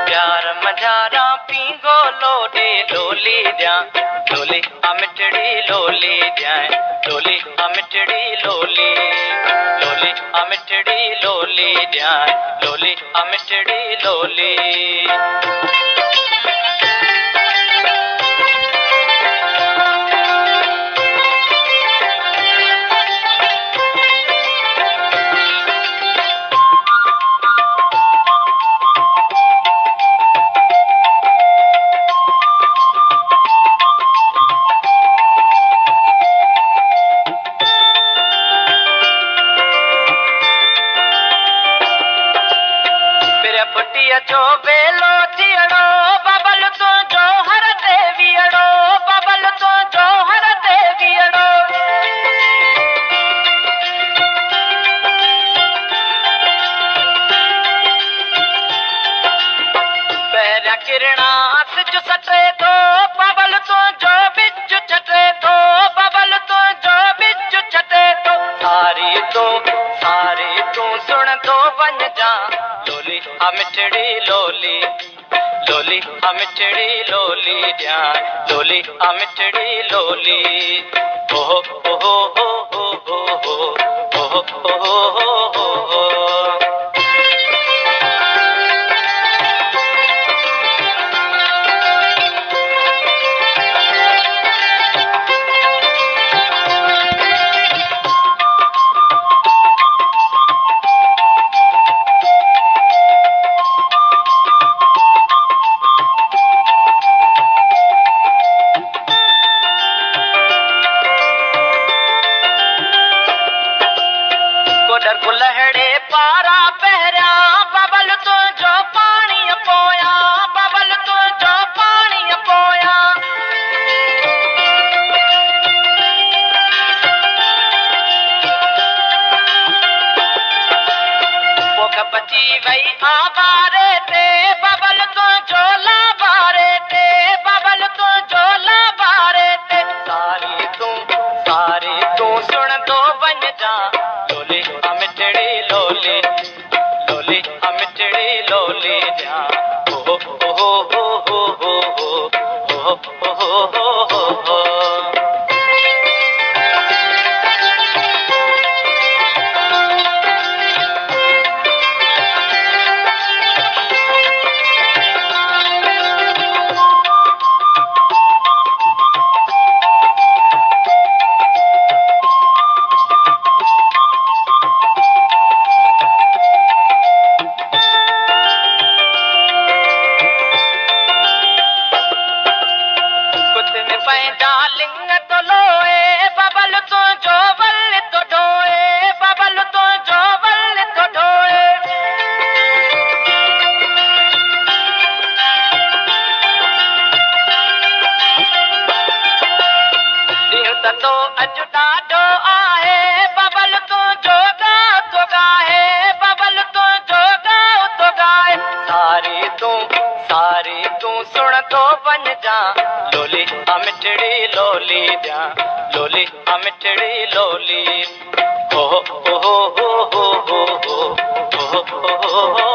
प्यार मझारा पींगो लोडे लोली द्या लोली अमिटड़ी लोली द्याए लोली अमिटड़ी लोली लोली अमिटड़ी लोली द्याए लोली अमिटड़ी लोली जो बेलो थियड़ो बबल तो जो हर देवियड़ो बबल तो जो हर देवियड़ो पैरा किरणा सिज सटे तो बबल तो जो बिज छटे तो बबल तो जो बिज छटे तो सारी तू सुन दो बन जा लोली अमिटड़ी लोली लोली अमिटड़ी लोली ध्यान लोली अमिटड़ी लोली ओहो ओहो ओहो ओहो ओहो ओहो लहड़े पारा पहरा बबल तो जो पानी पोया बबल तो जो पानी पोया पोख बची वही आवारे ते बबल तो जो लाबारे ते बबल तो जो लाबारे ते सारी तू सुन दो बन जा लोली अमिटड़ी लोली लोली अमिटड़ी लोली जा ओहो ओहो ओहो ओहो ओहो ओहो डालिंग तो लोए बबल तो जो बल तो ढोए बबल तो जो बल तो ढोए दिल तो अज डाडो आहे बबल तो जो गा तो गाए बबल तो जो गा तो गाए सारी तू सुन तो बन जा लोली अमिटड़ी लोली द्या लोली अमिटड़ी लोली ओहो ओहो ओहो ओहो ओहो ओहो